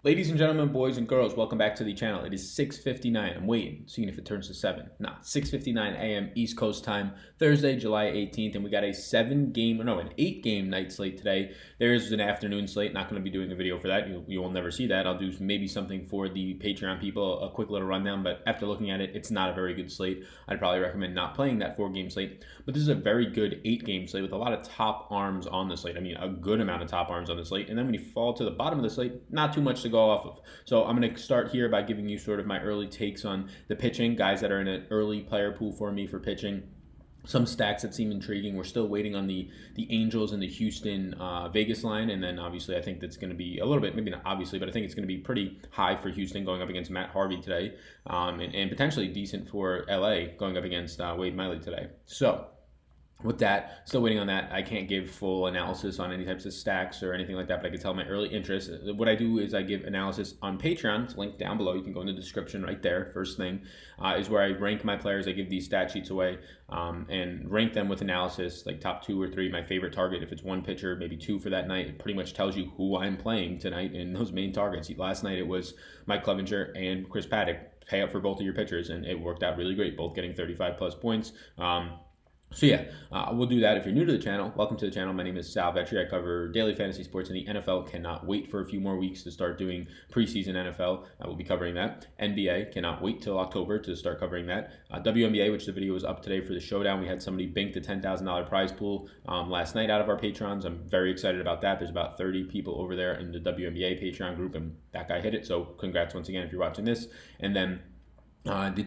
Ladies and gentlemen, boys and girls, welcome back to the channel. It is 6:59. I'm waiting, seeing if it turns to 7. Nah, 6:59 a.m. East Coast time, Thursday, July 18th, and we got an 8-game night slate today. There is an afternoon slate. Not going to be doing a video for that. You will never see that. I'll do maybe something for the Patreon people, a quick little rundown, but after looking at it, it's not a very good slate. I'd probably recommend not playing that 4-game slate, but this is a very good 8-game slate with a lot of top arms on the slate. I mean, a good amount of top arms on the slate, and then when you fall to the bottom of the slate, not too much to go off of. So I'm going to start here by giving you sort of my early takes on the pitching, guys that are in an early player pool for me for pitching. Some stacks that seem intriguing. We're still waiting on the Angels and the Houston Vegas line, and then obviously I think that's going to be a little bit, maybe not obviously, but I think it's going to be pretty high for Houston going up against Matt Harvey today, and potentially decent for LA going up against Wade Miley today. So with that, still waiting on that. I can't give full analysis on any types of stacks or anything like that, but I can tell my early interest. What I do is I give analysis on Patreon. It's linked down below. You can go in the description right there. First thing is where I rank my players. I give these stat sheets away and rank them with analysis, like top 2 or 3, my favorite target. If it's one pitcher, maybe 2 for that night. It pretty much tells you who I'm playing tonight in those main targets. Last night it was Mike Clevenger and Chris Paddock. Pay up for both of your pitchers, and it worked out really great, both getting 35 plus points. So yeah, we'll do that. If you're new to the channel, welcome to the channel. My name is Sal Vetri. I cover daily fantasy sports in the NFL. Cannot wait for a few more weeks to start doing preseason NFL. I will be covering that. NBA, cannot wait till October to start covering that. WNBA, which the video was up today for the showdown. We had somebody bank the $10,000 prize pool last night out of our patrons. I'm very excited about that. There's about 30 people over there in the WNBA Patreon group, and that guy hit it. So congrats once again if you're watching this. And then and then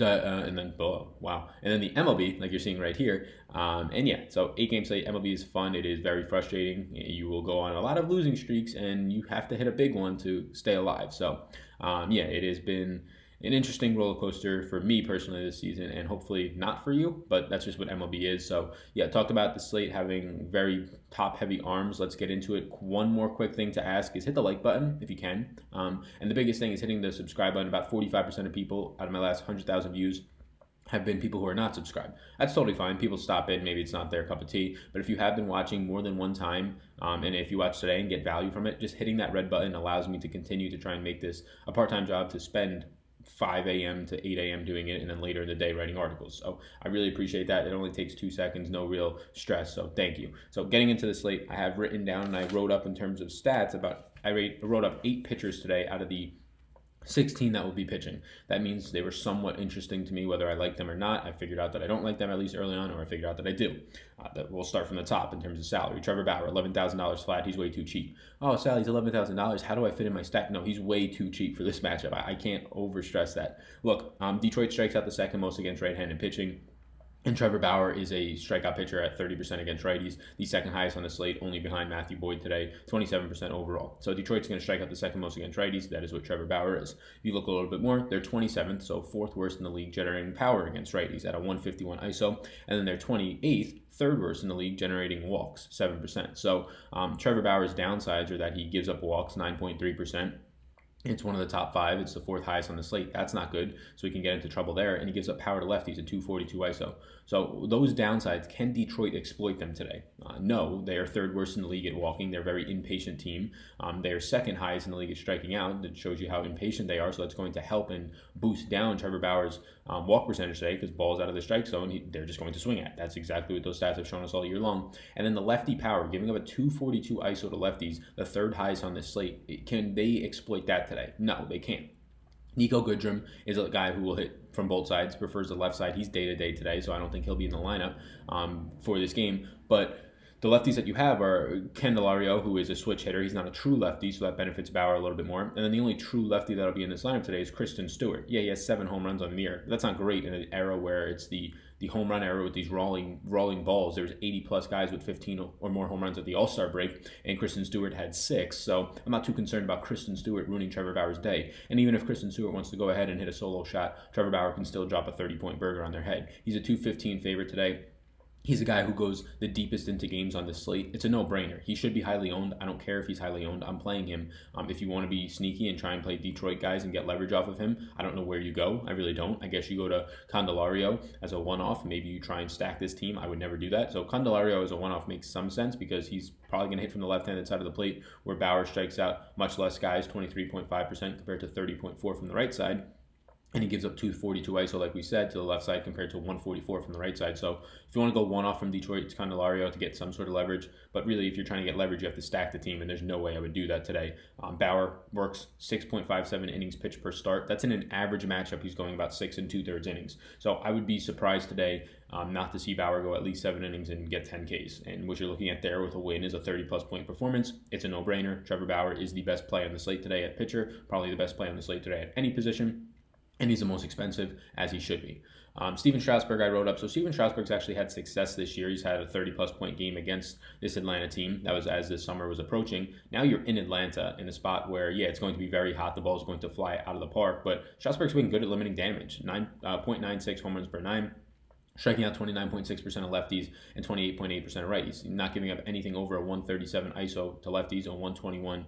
the MLB, like you're seeing right here, and yeah, so 8-game slate. MLB is fun. It is very frustrating. You will go on a lot of losing streaks, and you have to hit a big one to stay alive. So yeah, it has been an interesting roller coaster for me personally this season, and hopefully not for you, but that's just what MLB is. So yeah, talked about the slate having very top heavy arms. Let's get into it. One more quick thing to ask is hit the like button if you can, and the biggest thing is hitting the subscribe button. About 45% of people out of my last 100,000 views have been people who are not subscribed. That's totally fine. People stop in, maybe it's not their cup of tea, but if you have been watching more than one time, and if you watch today and get value from it, just hitting that red button allows me to continue to try and make this a part-time job, to spend 5 a.m. to 8 a.m. doing it, and then later in the day writing articles. So I really appreciate that. It only takes 2 seconds, no real stress, so thank you. So getting into the slate, I have written down and I wrote up in terms of stats I wrote up 8 pitchers today out of the 16 that will be pitching. That means they were somewhat interesting to me, whether I like them or not. I figured out that I don't like them, at least early on, or I figured out that I do. We'll start from the top in terms of salary. Trevor Bauer, $11,000 flat. He's way too cheap. Oh, Sal, he's $11,000. How do I fit in my stack? No, he's way too cheap for this matchup. I can't overstress that. Look, Detroit strikes out the second most against right-handed pitching. And Trevor Bauer is a strikeout pitcher at 30% against righties, the second highest on the slate, only behind Matthew Boyd today, 27% overall. So Detroit's going to strike out the second most against righties. That is what Trevor Bauer is. If you look a little bit more, they're 27th, so 4th worst in the league generating power against righties at a 151 ISO. And then they're 28th, 3rd worst in the league generating walks, 7%. So Trevor Bauer's downsides are that he gives up walks, 9.3%. It's one of the top 5. It's the 4th highest on the slate. That's not good, so we can get into trouble there. And he gives up power to lefties at 242 ISO. So those downsides, can Detroit exploit them today? No, they are 3rd worst in the league at walking. They're a very impatient team. They are 2nd highest in the league at striking out. That shows you how impatient they are, so that's going to help and boost down Trevor Bauer's walk percentage today, because balls out of the strike zone, they're just going to swing at. That's exactly what those stats have shown us all year long. And then the lefty power, giving up a 242 ISO to lefties, the 3rd highest on this slate. Can they exploit that today? No, they can't. Nico Goodrum is a guy who will hit from both sides, prefers the left side. He's day-to-day today, so I don't think he'll be in the lineup for this game. But the lefties that you have are Candelario, who is a switch hitter. He's not a true lefty, so that benefits Bauer a little bit more. And then the only true lefty that'll be in this lineup today is Kristen Stewart. Yeah, he has 7 home runs on the year. That's not great in an era where it's the home run era with these rolling balls. There's 80-plus guys with 15 or more home runs at the All-Star break, and Kristen Stewart had 6. So I'm not too concerned about Kristen Stewart ruining Trevor Bauer's day. And even if Kristen Stewart wants to go ahead and hit a solo shot, Trevor Bauer can still drop a 30-point burger on their head. He's a 215 favorite today. He's a guy who goes the deepest into games on this slate. It's a no-brainer. He should be highly owned. I don't care if he's highly owned. I'm playing him. If you want to be sneaky and try and play Detroit guys and get leverage off of him, I don't know where you go. I really don't. I guess you go to Candelario as a one-off. Maybe you try and stack this team. I would never do that. So Candelario as a one-off makes some sense because he's probably going to hit from the left-handed side of the plate where Bauer strikes out much less guys, 23.5% compared to 30.4% from the right side. And he gives up 242 ISO, like we said, to the left side compared to 144 from the right side. So if you want to go one off from Detroit, it's Candelario to get some sort of leverage. But really, if you're trying to get leverage, you have to stack the team, and there's no way I would do that today. Bauer works 6.57 innings pitched per start. That's in an average matchup. He's going about 6 2/3 innings. So I would be surprised today not to see Bauer go at least 7 innings and get 10 Ks. And what you're looking at there with a win is a 30-plus point performance. It's a no-brainer. Trevor Bauer is the best play on the slate today at pitcher, probably the best play on the slate today at any position. And he's the most expensive, as he should be. Steven Strasburg I wrote up. So Steven Strasburg's actually had success this year. He's had a 30-plus point game against this Atlanta team. That was as this summer was approaching. Now you're in Atlanta in a spot where, yeah, it's going to be very hot. The ball is going to fly out of the park. But Strasburg's been good at limiting damage. 0.96 home runs per 9. Striking out 29.6% of lefties and 28.8% of righties. Not giving up anything over a 137 ISO to lefties and 121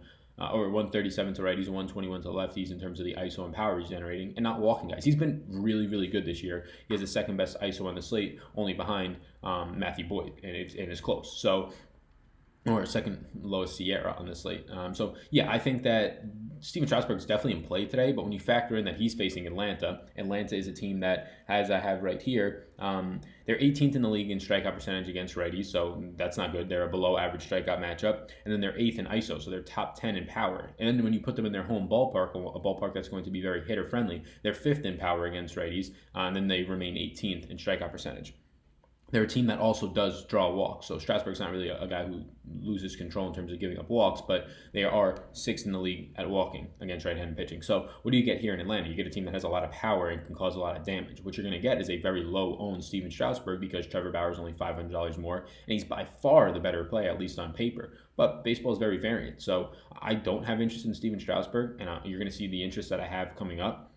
or 137 to righties and 121 to lefties in terms of the ISO and power he's generating, and not walking guys. He's been really, really good this year. He has the second best ISO on the slate, only behind Matthew Boyd, and it's close. So, or second lowest Sierra on the slate. So yeah, I think that Steven Strasburg is definitely in play today, but when you factor in that he's facing Atlanta is a team that, as I have right here, they're 18th in the league in strikeout percentage against righties, so that's not good. They're a below average strikeout matchup, and then they're 8th in ISO, so they're top 10 in power. And then when you put them in their home ballpark, a ballpark that's going to be very hitter friendly, they're 5th in power against righties, and then they remain 18th in strikeout percentage. They're a team that also does draw walks. So Strasburg's not really a guy who loses control in terms of giving up walks, but they are 6th in the league at walking against right-handed pitching. So what do you get here in Atlanta? You get a team that has a lot of power and can cause a lot of damage. What you're going to get is a very low-owned Steven Strasburg because Trevor Bauer is only $500 more, and he's by far the better play, at least on paper. But baseball is very variant. So I don't have interest in Steven Strasburg, and you're going to see the interest that I have coming up.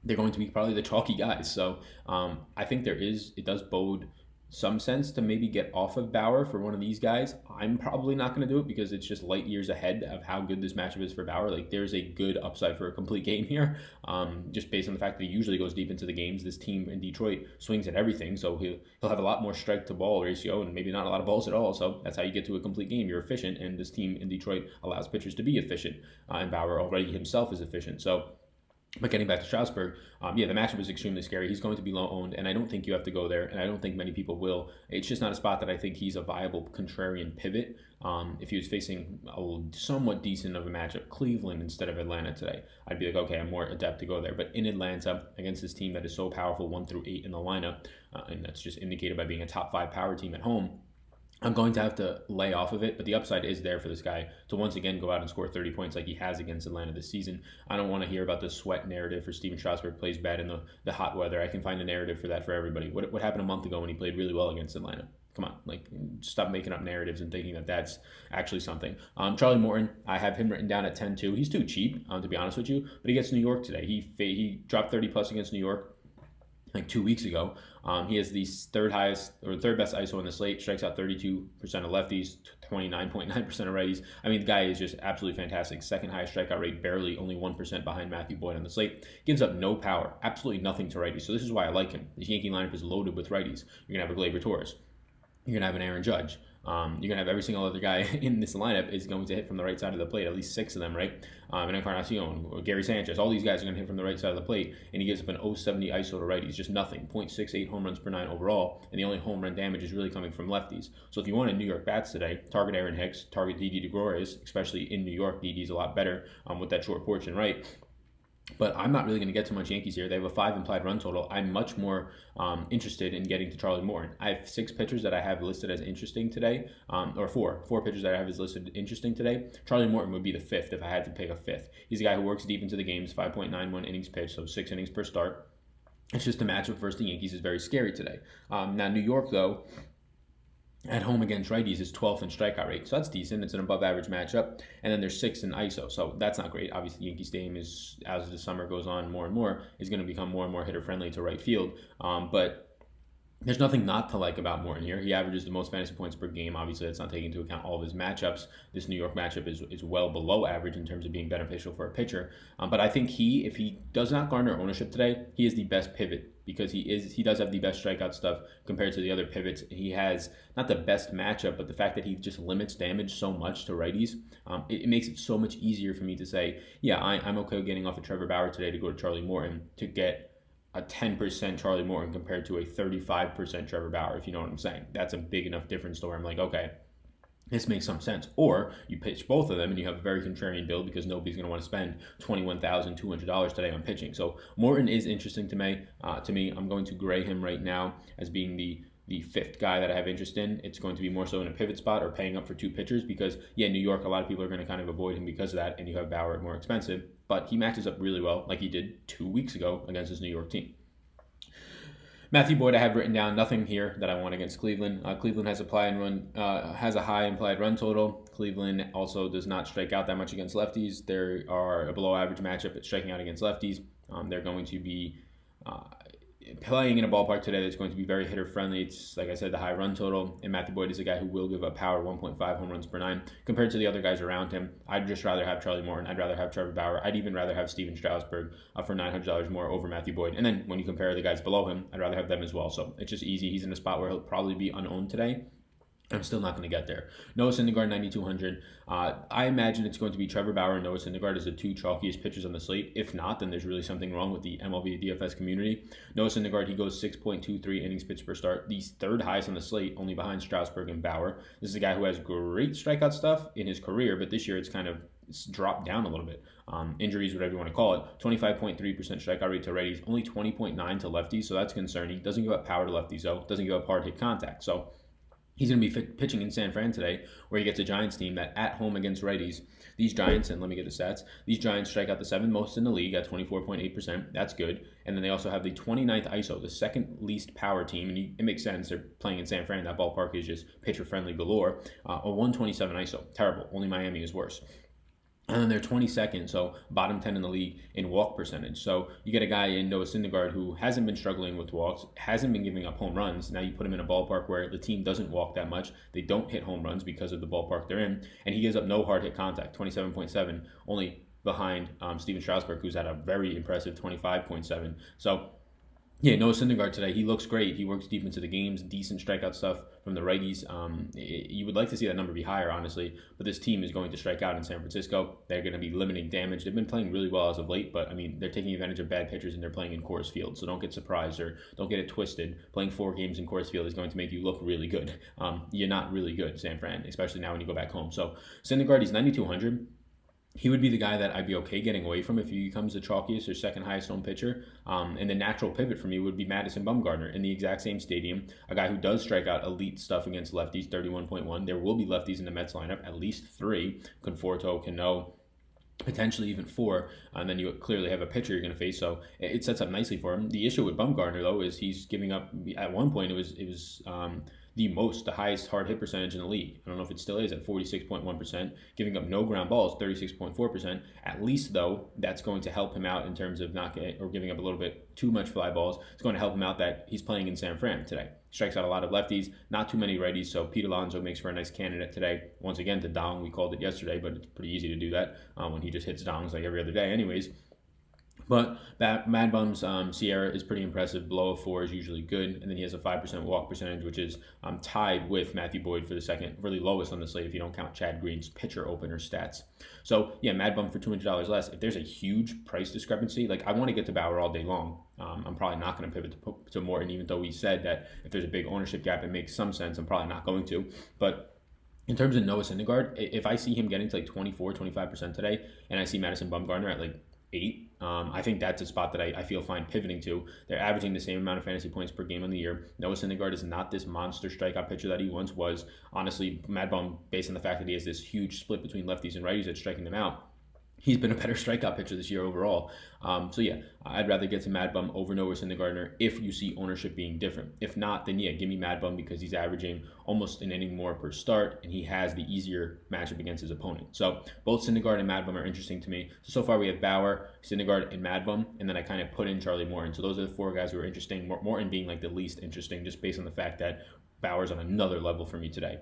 They're going to be probably the chalky guys. So I think it does bode some sense to maybe get off of Bauer for one of these guys. I'm probably not going to do it because it's just light years ahead of how good this matchup is for Bauer. Like, there's a good upside for a complete game here, just based on the fact that he usually goes deep into the games. This team in Detroit swings at everything, so he'll have a lot more strike to ball ratio and maybe not a lot of balls at all. So that's how you get to a complete game. You're efficient, and this team in Detroit allows pitchers to be efficient, and Bauer already himself is efficient. So, but getting back to Strasburg, the matchup is extremely scary. He's going to be low owned, and I don't think you have to go there, and I don't think many people will. It's just not a spot that I think he's a viable contrarian pivot. If he was facing a somewhat decent of a matchup, Cleveland instead of Atlanta today, I'd be like, okay, I'm more adept to go there. But in Atlanta, against this team that is so powerful, 1 through 8 in the lineup, and that's just indicated by being a top 5 power team at home, I'm going to have to lay off of it, but the upside is there for this guy to once again go out and score 30 points like he has against Atlanta this season. I don't want to hear about the sweat narrative for Steven Strasburg plays bad in the hot weather. I can find a narrative for that for everybody. What happened a month ago when he played really well against Atlanta? Come on, stop making up narratives and thinking that that's actually something. Charlie Morton, I have him written down at 10-2. He's too cheap, to be honest with you, but he gets New York today. He dropped 30 plus against New York like 2 weeks ago. He has the third best ISO on the slate, strikes out 32% of lefties, 29.9% of righties. I mean, the guy is just absolutely fantastic. Second highest strikeout rate, barely, only 1% behind Matthew Boyd on the slate. Gives up no power, absolutely nothing to righties. So this is why I like him. This Yankee lineup is loaded with righties. You're going to have a Gleyber Torres. You're going to have an Aaron Judge. You're going to have every single other guy in this lineup is going to hit from the right side of the plate, at least 6 of them, right? And Encarnacion, or Gary Sanchez, all these guys are going to hit from the right side of the plate, and he gives up an 0.70 ISO to righties, just nothing, 0.68 home runs per 9 overall, and the only home run damage is really coming from lefties. So if you want a New York bats today, target Aaron Hicks, target Didi DeGregorius, especially in New York. Didi's a lot better with that short porch and right. But I'm not really going to get too much Yankees here. They have a 5 implied run total. I'm much more interested in getting to Charlie Morton. I have 6 pitchers that I have listed as interesting today, or 4 pitchers that I have as listed interesting today. Charlie Morton would be the 5th if I had to pick a 5th. He's a guy who works deep into the games, 5.91 innings pitched, so 6 innings per start. It's just a matchup versus the Yankees is very scary today. Now, New York, though, at home against righties is 12th in strikeout rate. So that's decent. It's an above average matchup. And then there's 6th in ISO. So that's not great. Obviously, Yankee Stadium is, as the summer goes on more and more, is going to become more and more hitter friendly to right field. But There's nothing not to like about Morton here. He averages the most fantasy points per game. Obviously, that's not taking into account all of his matchups. This New York matchup is well below average in terms of being beneficial for a pitcher. But I think if he does not garner ownership today, he is the best pivot because he does have the best strikeout stuff compared to the other pivots. He has not the best matchup, but the fact that he just limits damage so much to righties, it makes it so much easier for me to say, yeah, I'm okay with getting off of Trevor Bauer today to go to Charlie Morton to get a 10% Charlie Morton compared to a 35% Trevor Bauer, if you know what I'm saying. That's a big enough difference to where I'm like, okay, this makes some sense. Or you pitch both of them and you have a very contrarian build because nobody's going to want to spend $21,200 today on pitching. So Morton is interesting to me. I'm going to gray him right now as being the fifth guy that I have interest in. It's going to be more so in a pivot spot or paying up for two pitchers because, yeah, New York, a lot of people are going to kind of avoid him because of that, and you have Bauer more expensive. But he matches up really well like he did 2 weeks ago against his New York team. Matthew Boyd, I have written down nothing here that I want against Cleveland. Cleveland has has a high implied run total. Cleveland also does not strike out that much against lefties. They are a below average matchup at striking out against lefties. They're going to be playing in a ballpark today that's going to be very hitter friendly. It's, like I said, the high run total, and Matthew Boyd is a guy who will give up power, 1.5 home runs per 9 compared to the other guys around him. I'd just rather have Charlie Morton. I'd rather have Trevor Bauer. I'd even rather have Steven Strasburg for $900 more over Matthew Boyd. And then when you compare the guys below him, I'd rather have them as well. So it's just easy. He's in a spot where he'll probably be unowned today. I'm still not going to get there. Noah Syndergaard, 9,200. I imagine it's going to be Trevor Bauer and Noah Syndergaard as the two chalkiest pitchers on the slate. If not, then there's really something wrong with the MLB DFS community. Noah Syndergaard, he goes 6.23 innings pitched per start. The third highest on the slate, only behind Strasburg and Bauer. This is a guy who has great strikeout stuff in his career, but this year it's dropped down a little bit. Injuries, whatever you want to call it. 25.3% strikeout rate to righties, only 20.9 to lefties, so that's concerning. Doesn't give up power to lefties, though. Doesn't give up hard hit contact. So he's going to be pitching in San Fran today, where he gets a Giants team that at home against righties, these Giants, and let me get the stats, these Giants strike out the 7th most in the league at 24.8%. That's good. And then they also have the 29th ISO, the second least power team. And it makes sense. They're playing in San Fran. That ballpark is just pitcher-friendly galore. A 127 ISO. Terrible. Only Miami is worse. And then they're 22nd, so bottom 10 in the league in walk percentage. So you get a guy in Noah Syndergaard who hasn't been struggling with walks, hasn't been giving up home runs. Now you put him in a ballpark where the team doesn't walk that much. They don't hit home runs because of the ballpark they're in. And he gives up no hard hit contact, 27.7, only behind Steven Strasburg, who's at a very impressive 25.7. So yeah, Noah Syndergaard today, he looks great. He works deep into the games, decent strikeout stuff from the righties. You would like to see that number be higher, honestly, but this team is going to strike out in San Francisco. They're going to be limiting damage. They've been playing really well as of late, but, I mean, they're taking advantage of bad pitchers and they're playing in Coors Field, so don't get surprised or don't get it twisted. Playing 4 games in Coors Field is going to make you look really good. You're not really good, San Fran, especially now when you go back home. So Syndergaard, he's 9,200. He would be the guy that I'd be okay getting away from if he becomes the chalkiest or second highest owned pitcher. And the natural pivot for me would be Madison Bumgarner in the exact same stadium, a guy who does strike out elite stuff against lefties, 31.1. There will be lefties in the Mets lineup, at least 3. Conforto, Cano, potentially even 4, and then you clearly have a pitcher you're going to face, so it sets up nicely for him. The issue with Bumgarner, though, is he's giving up, at one point it was the highest hard hit percentage in the league. I don't know if it still is at 46.1%, giving up no ground balls, 36.4%. At least, though, that's going to help him out in terms of not getting or giving up a little bit too much fly balls. It's going to help him out that he's playing in San Fran today. Strikes out a lot of lefties, not too many righties, so Pete Alonso makes for a nice candidate today. Once again, to dong, we called it yesterday, but it's pretty easy to do that when he just hits dongs like every other day anyways. But Mad Bum's Sierra is pretty impressive. Below a 4 is usually good. And then he has a 5% walk percentage, which is tied with Matthew Boyd for the second, really lowest on the slate if you don't count Chad Green's pitcher opener stats. So, yeah, Mad Bum for $200 less. If there's a huge price discrepancy, like I want to get to Bauer all day long. I'm probably not going to pivot to Morton, even though we said that if there's a big ownership gap, it makes some sense. I'm probably not going to. But in terms of Noah Syndergaard, if I see him getting to like 24, 25% today, and I see Madison Bumgarner at like 8, I think that's a spot that I feel fine pivoting to. They're averaging the same amount of fantasy points per game on the year. Noah Syndergaard is not this monster strikeout pitcher that he once was. Honestly, Mad Bum, based on the fact that he has this huge split between lefties and righties that's striking them out, he's been a better strikeout pitcher this year overall. So yeah, I'd rather get to Mad Bum over Noah Syndergaard if you see ownership being different. If not, then yeah, give me Mad Bum because he's averaging almost an inning more per start, and he has the easier matchup against his opponent. So both Syndergaard and Mad Bum are interesting to me. So far we have Bauer, Syndergaard, and Mad Bum, and then I kind of put in Charlie Morton. So those are the 4 guys who are interesting. Morton being like the least interesting, just based on the fact that Bauer's on another level for me today.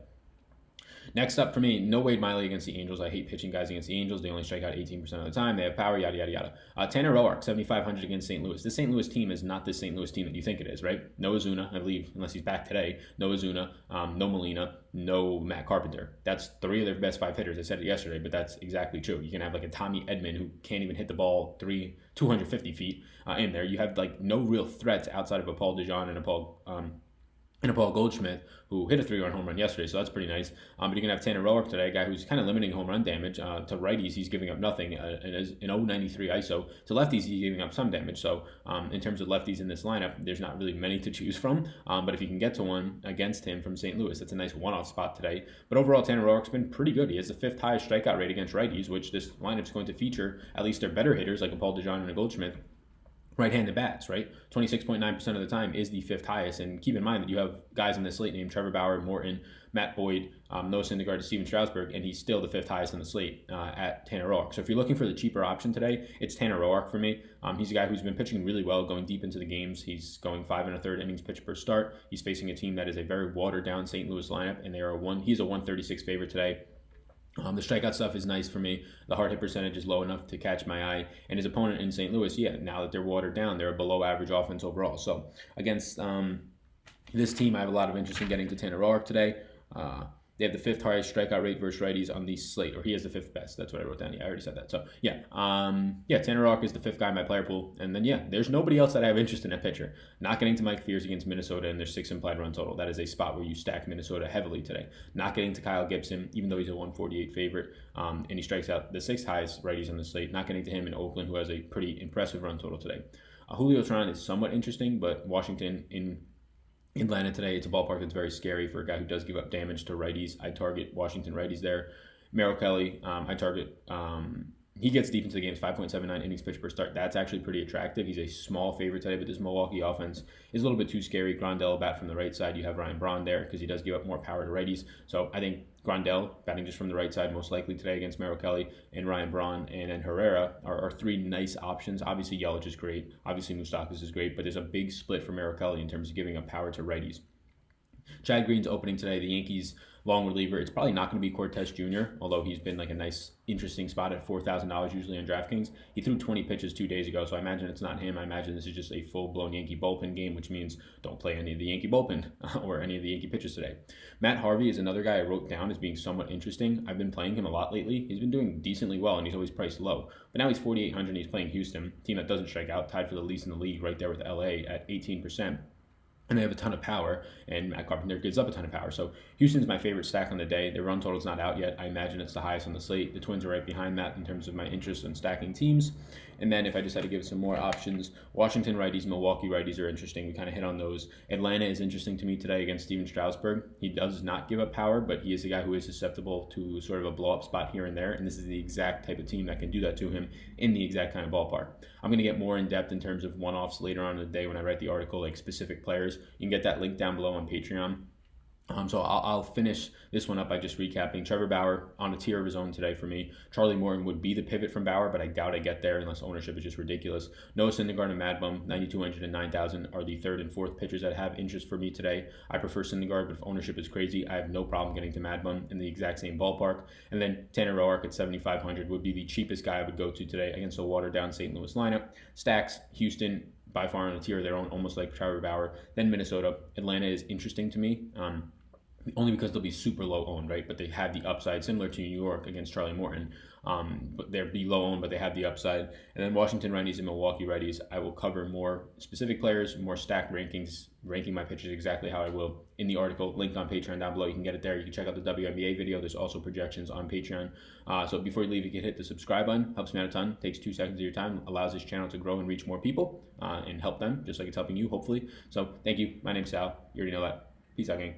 Next up for me, no Wade Miley against the Angels. I hate pitching guys against the Angels. They only strike out 18% of the time. They have power, yada, yada, yada. Tanner Roark, 7,500 against St. Louis. This St. Louis team is not the St. Louis team that you think it is, right? No Ozuna, I believe, unless he's back today. No Ozuna, no Molina, no Matt Carpenter. That's 3 of their best 5 hitters. I said it yesterday, but that's exactly true. You can have like a Tommy Edman who can't even hit the ball 250 feet in there. You have like no real threats outside of a Paul DeJong and a Paul Goldschmidt, who hit a 3-run home run yesterday, so that's pretty nice. But you're going to have Tanner Roark today, a guy who's kind of limiting home run damage. To righties, he's giving up nothing. And as an 0.93 ISO. To lefties, he's giving up some damage. So in terms of lefties in this lineup, there's not really many to choose from. But if you can get to one against him from St. Louis, that's a nice one-off spot today. But overall, Tanner Roark's been pretty good. He has the 5th highest strikeout rate against righties, which this lineup's going to feature at least their better hitters, like a Paul DeJong and a Goldschmidt. Right-handed bats, right? 26.9% of the time is the 5th highest. And keep in mind that you have guys in the slate named Trevor Bauer, Morton, Matt Boyd, Noah Syndergaard, Steven Strasburg, and he's still the 5th highest on the slate at Tanner Roark. So if you're looking for the cheaper option today, it's Tanner Roark for me. He's a guy who's been pitching really well, going deep into the games. He's going 5 1/3 innings pitched per start. He's facing a team that is a very watered-down St. Louis lineup, and he's a 136 favorite today. The strikeout stuff is nice for me. The hard hit percentage is low enough to catch my eye. And his opponent in St. Louis, yeah, now that they're watered down, they're a below average offense overall. So against this team, I have a lot of interest in getting to Tanner Roark today. They have the 5th highest strikeout rate versus righties on the slate, or he has the 5th best. That's what I wrote down. Yeah, I already said that. So yeah, Tanner Roark is the 5th guy in my player pool, and then yeah, there's nobody else that I have interest in at pitcher. Not getting to Mike Fiers against Minnesota and their 6 implied run total. That is a spot where you stack Minnesota heavily today. Not getting to Kyle Gibson, even though he's a 148 favorite, and he strikes out the 6th highest righties on the slate. Not getting to him in Oakland, who has a pretty impressive run total today. Julio Tron is somewhat interesting, but Washington in Atlanta today, it's a ballpark that's very scary for a guy who does give up damage to righties. I target Washington righties there. Merrill Kelly, I target, he gets deep into the games, 5.79 innings pitched per start. That's actually pretty attractive. He's a small favorite today, but this Milwaukee offense is a little bit too scary. Grandel bat from the right side. You have Ryan Braun there because he does give up more power to righties. So I think Grandel batting just from the right side most likely today against Merrill Kelly, and Ryan Braun and then Herrera are 3 nice options. Obviously Yelich is great. Obviously Moustakas is great, but there's a big split for Merrill Kelly in terms of giving up power to righties. Chad Green's opening today. The Yankees long reliever. It's probably not going to be Cortez Jr., although he's been like a nice, interesting spot at $4,000 usually on DraftKings. He threw 20 pitches 2 days ago, so I imagine it's not him. I imagine this is just a full-blown Yankee bullpen game, which means don't play any of the Yankee bullpen or any of the Yankee pitchers today. Matt Harvey is another guy I wrote down as being somewhat interesting. I've been playing him a lot lately. He's been doing decently well, and he's always priced low. But now he's 4,800, and he's playing Houston, a team that doesn't strike out, tied for the least in the league right there with LA at 18%. And they have a ton of power, and Matt Carpenter gives up a ton of power. So Houston's my favorite stack on the day. Their run total's not out yet. I imagine it's the highest on the slate. The Twins are right behind that in terms of my interest in stacking teams. And then if I just had to give some more options, Washington righties, Milwaukee righties are interesting. We kind of hit on those. Atlanta is interesting to me today against Steven Strasburg. He does not give up power, but he is a guy who is susceptible to sort of a blow-up spot here and there, and this is the exact type of team that can do that to him in the exact kind of ballpark. I'm going to get more in-depth in terms of one-offs later on in the day when I write the article, like specific players. You can get that link down below on Patreon. So I'll finish this one up by just recapping. Trevor Bauer on a tier of his own today for me. Charlie Morton would be the pivot from Bauer, but I doubt I get there unless ownership is just ridiculous. Noah Syndergaard and Mad Bum, 9,200 and 9,000 are the 3rd and 4th pitchers that have interest for me today. I prefer Syndergaard, but if ownership is crazy, I have no problem getting to Mad Bum in the exact same ballpark. And then Tanner Roark at 7,500 would be the cheapest guy I would go to today against a watered-down St. Louis lineup. Stacks, Houston, by far on a tier of their own, almost like Trevor Bauer. Then Minnesota. Atlanta is interesting to me. Only because they'll be super low owned, right? But they have the upside, similar to New York against Charlie Morton. But they're be low owned, but they have the upside. And then Washington righties and Milwaukee righties, I will cover more specific players, more stacked rankings, ranking my pitchers exactly how I will in the article, linked on Patreon down below. You can get it there. You can check out the WNBA video. There's also projections on Patreon. So before you leave, you can hit the subscribe button. Helps me out a ton. Takes 2 seconds of your time. Allows this channel to grow and reach more people and help them, just like it's helping you, hopefully. So thank you. My name's Sal. You already know that. Peace out, gang.